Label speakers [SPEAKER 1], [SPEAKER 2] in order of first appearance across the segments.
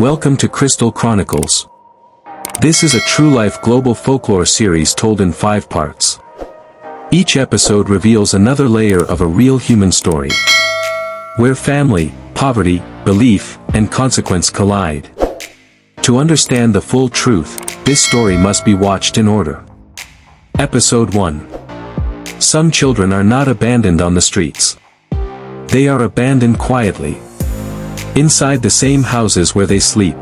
[SPEAKER 1] Welcome to Crystal Chronicles. This is a true-life global folklore series told in 5 parts. Each episode reveals another layer of a real human story, where family, poverty, belief, and consequence collide. To understand the full truth, this story must be watched in order. Episode 1. Some children are not abandoned on the streets. They are abandoned quietly, inside the same houses where they sleep.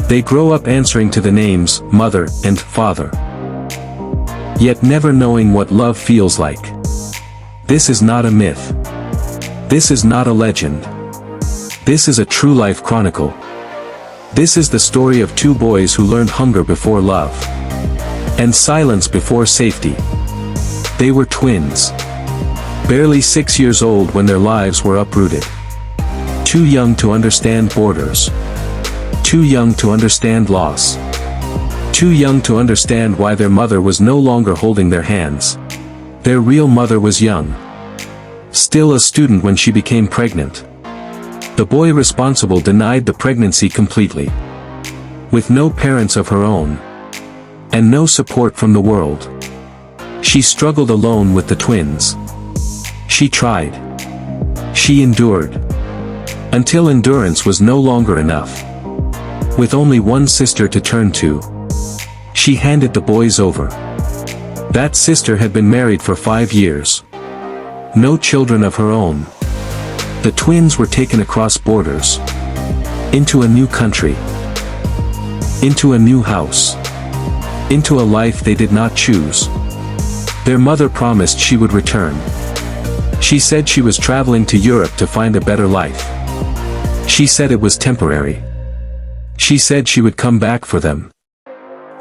[SPEAKER 1] They grow up answering to the names mother and father, yet never knowing what love feels like. This is not a myth. This is not a legend. This is a true life chronicle. This is the story of 2 boys who learned hunger before love, and silence before safety. They were twins, barely 6 years old when their lives were uprooted. Too young to understand borders. Too young to understand loss. Too young to understand why their mother was no longer holding their hands. Their real mother was young, still a student when she became pregnant. The boy responsible denied the pregnancy completely. With no parents of her own, and no support from the world, she struggled alone with the twins. She tried. She endured. Until endurance was no longer enough. With only one sister to turn to, she handed the boys over. That sister had been married for 5 years. No children of her own. The twins were taken across borders, into a new country, into a new house, into a life they did not choose. Their mother promised she would return. She said she was traveling to Europe to find a better life. She said it was temporary. She said she would come back for them.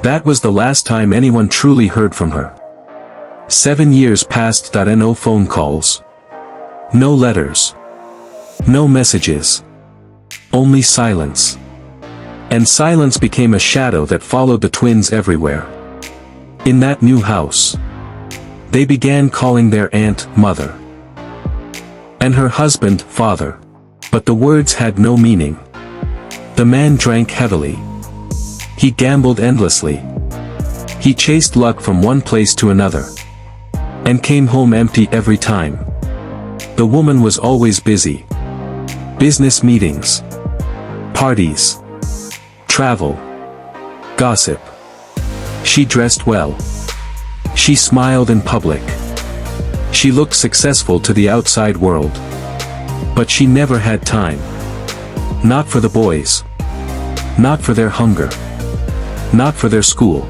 [SPEAKER 1] That was the last time anyone truly heard from her. 7 years passed. No phone calls. No letters. No messages. Only silence. And silence became a shadow that followed the twins everywhere. In that new house, they began calling their aunt mother, and her husband father. But the words had no meaning. The man drank heavily. He gambled endlessly. He chased luck from one place to another, and came home empty every time. The woman was always busy. Business meetings, parties, travel, gossip. She dressed well. She smiled in public. She looked successful to the outside world. But she never had time. Not for the boys. Not for their hunger. Not for their school.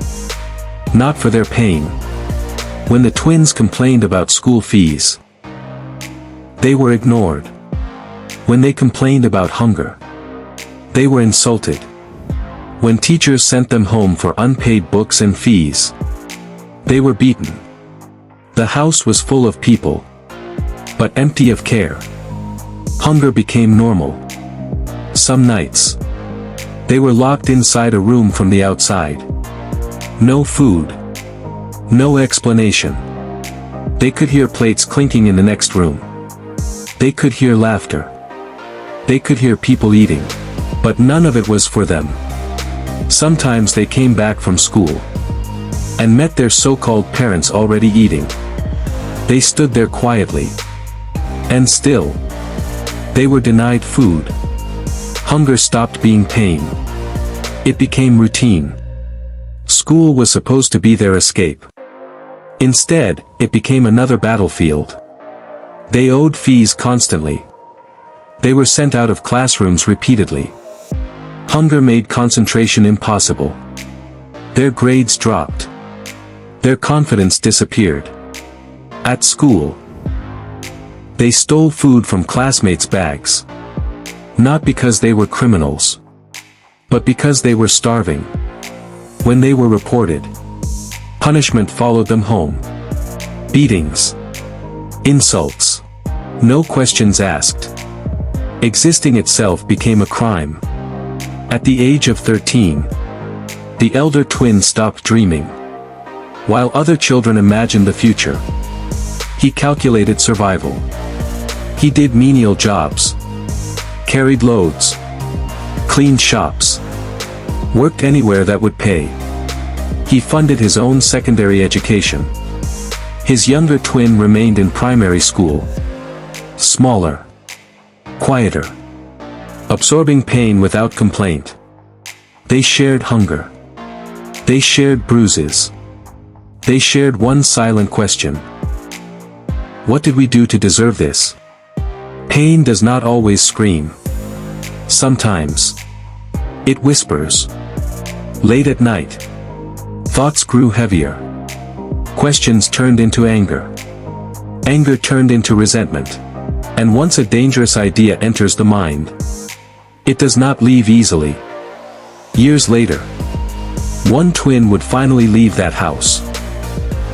[SPEAKER 1] Not for their pain. When the twins complained about school fees, they were ignored. When they complained about hunger, they were insulted. When teachers sent them home for unpaid books and fees, they were beaten. The house was full of people, but empty of care. Hunger became normal. Some nights, they were locked inside a room from the outside. No food. No explanation. They could hear plates clinking in the next room. They could hear laughter. They could hear people eating. But none of it was for them. Sometimes they came back from school, and met their so-called parents already eating. They stood there quietly. And still, they were denied food. Hunger stopped being pain. It became routine. School was supposed to be their escape. Instead, it became another battlefield. They owed fees constantly. They were sent out of classrooms repeatedly. Hunger made concentration impossible. Their grades dropped. Their confidence disappeared. At school, they stole food from classmates' bags. Not because they were criminals, but because they were starving. When they were reported, punishment followed them home. Beatings. Insults. No questions asked. Existing itself became a crime. At the age of 13, the elder twin stopped dreaming. While other children imagined the future, he calculated survival. He did menial jobs, carried loads, cleaned shops, worked anywhere that would pay. He funded his own secondary education. His younger twin remained in primary school. Smaller, quieter, absorbing pain without complaint. They shared hunger. They shared bruises. They shared one silent question. What did we do to deserve this? Pain does not always scream. Sometimes it whispers. Late at night, thoughts grew heavier. Questions turned into anger. Anger turned into resentment. And once a dangerous idea enters the mind, it does not leave easily. Years later, one twin would finally leave that house.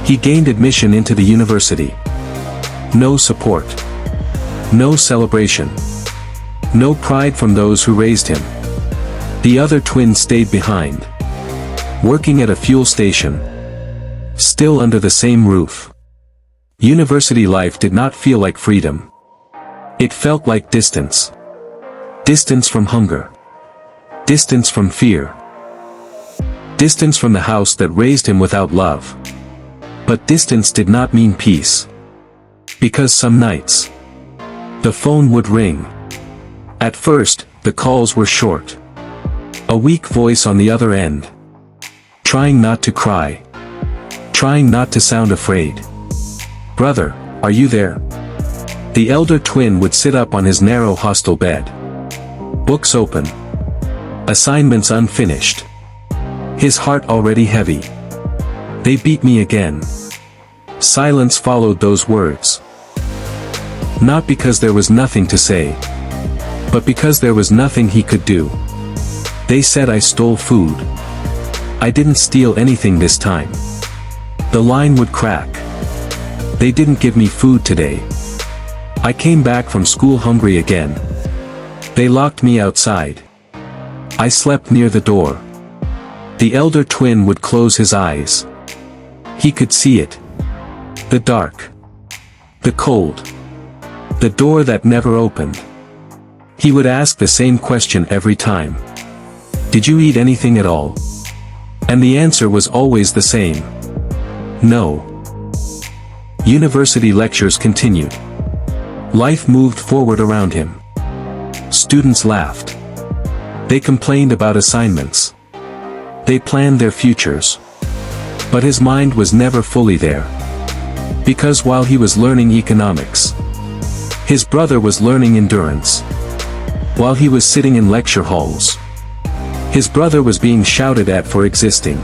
[SPEAKER 1] He gained admission into the university. No support. No celebration. No pride from those who raised him. The other twin stayed behind, working at a fuel station, still under the same roof. University life did not feel like freedom. It felt like distance. Distance from hunger. Distance from fear. Distance from the house that raised him without love. But distance did not mean peace. Because some nights, the phone would ring. At first, the calls were short. A weak voice on the other end. Trying not to cry. Trying not to sound afraid. "Brother, are you there?" The elder twin would sit up on his narrow hostel bed. Books open. Assignments unfinished. His heart already heavy. "They beat me again." Silence followed those words. Not because there was nothing to say, but because there was nothing he could do. "They said I stole food. I didn't steal anything this time." The line would crack. "They didn't give me food today. I came back from school hungry again. They locked me outside. I slept near the door." The elder twin would close his eyes. He could see it. The dark. The cold. The door that never opened. He would ask the same question every time. "Did you eat anything at all?" And the answer was always the same. No. University lectures continued. Life moved forward around him. Students laughed. They complained about assignments. They planned their futures. But his mind was never fully there. Because while he was learning economics, his brother was learning endurance. While he was sitting in lecture halls, his brother was being shouted at for existing.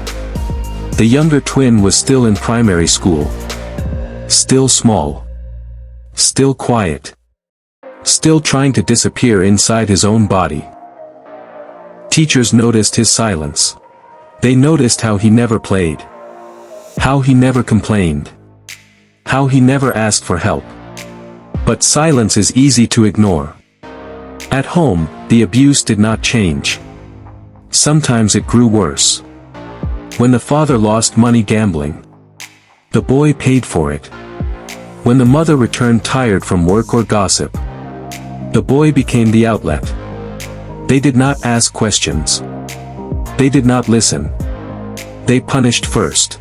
[SPEAKER 1] The younger twin was still in primary school. Still small. Still quiet. Still trying to disappear inside his own body. Teachers noticed his silence. They noticed how he never played. How he never complained. How he never asked for help. But silence is easy to ignore. At home, the abuse did not change. Sometimes it grew worse. When the father lost money gambling, the boy paid for it. When the mother returned tired from work or gossip, the boy became the outlet. They did not ask questions. They did not listen. They punished first.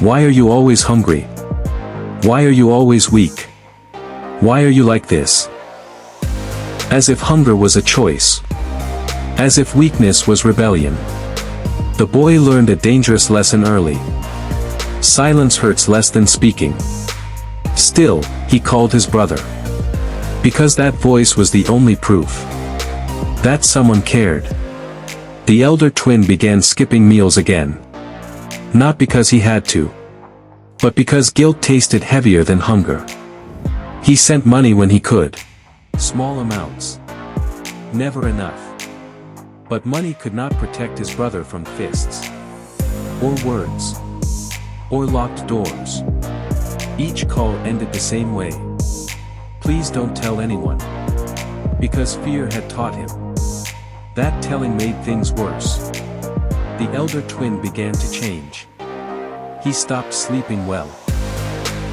[SPEAKER 1] "Why are you always hungry? Why are you always weak? Why are you like this?" As if hunger was a choice. As if weakness was rebellion. The boy learned a dangerous lesson early. Silence hurts less than speaking. Still, he called his brother. Because that voice was the only proof that someone cared. The elder twin began skipping meals again. Not because he had to, but because guilt tasted heavier than hunger. He sent money when he could. Small amounts. Never enough. But money could not protect his brother from fists. Or words. Or locked doors. Each call ended the same way. "Please don't tell anyone." Because fear had taught him. That telling made things worse. The elder twin began to change. He stopped sleeping well.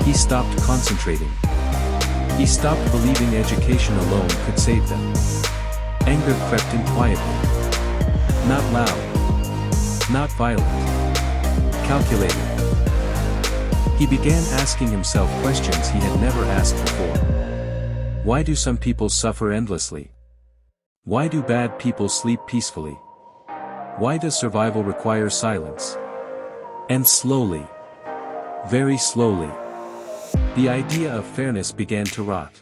[SPEAKER 1] He stopped concentrating. He stopped believing education alone could save them. Anger crept in quietly. Not loud. Not violent. Calculated. He began asking himself questions he had never asked before. Why do some people suffer endlessly? Why do bad people sleep peacefully? Why does survival require silence? And slowly, very slowly, the idea of fairness began to rot.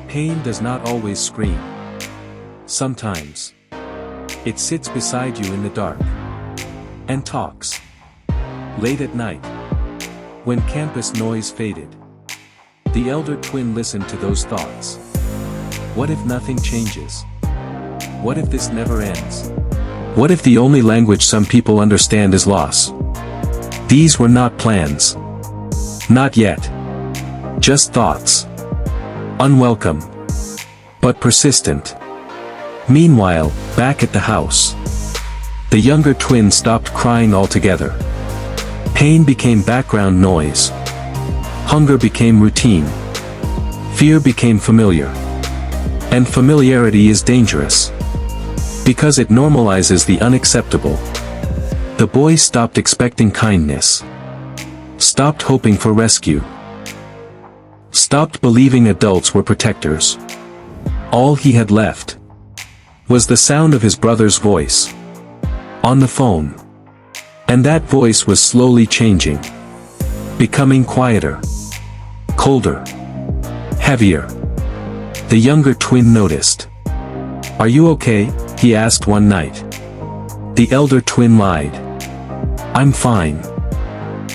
[SPEAKER 1] Pain does not always scream. Sometimes, it sits beside you in the dark and talks. Late at night, when campus noise faded, the elder twin listened to those thoughts. What if nothing changes? What if this never ends? What if the only language some people understand is loss? These were not plans. Not yet. Just thoughts. Unwelcome. But persistent. Meanwhile, back at the house, the younger twin stopped crying altogether. Pain became background noise. Hunger became routine. Fear became familiar. And familiarity is dangerous, because it normalizes the unacceptable. The boy stopped expecting kindness. Stopped hoping for rescue. Stopped believing adults were protectors. All he had left was the sound of his brother's voice on the phone. And that voice was slowly changing. Becoming quieter. Colder. Heavier. The younger twin noticed. "Are you okay?" he asked one night. The elder twin lied. "I'm fine."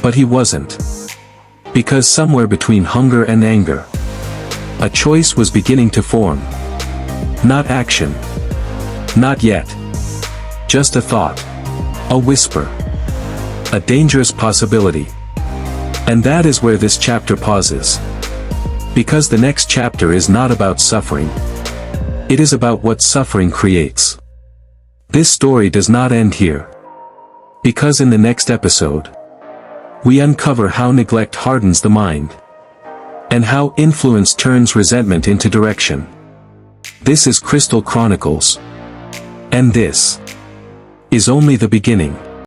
[SPEAKER 1] But he wasn't. Because somewhere between hunger and anger, a choice was beginning to form. Not action. Not yet. Just a thought. A whisper. A dangerous possibility. And that is where this chapter pauses. Because the next chapter is not about suffering. It is about what suffering creates. This story does not end here. Because in the next episode, we uncover how neglect hardens the mind, and how influence turns resentment into direction. This is Crystal Chronicles. And this is only the beginning.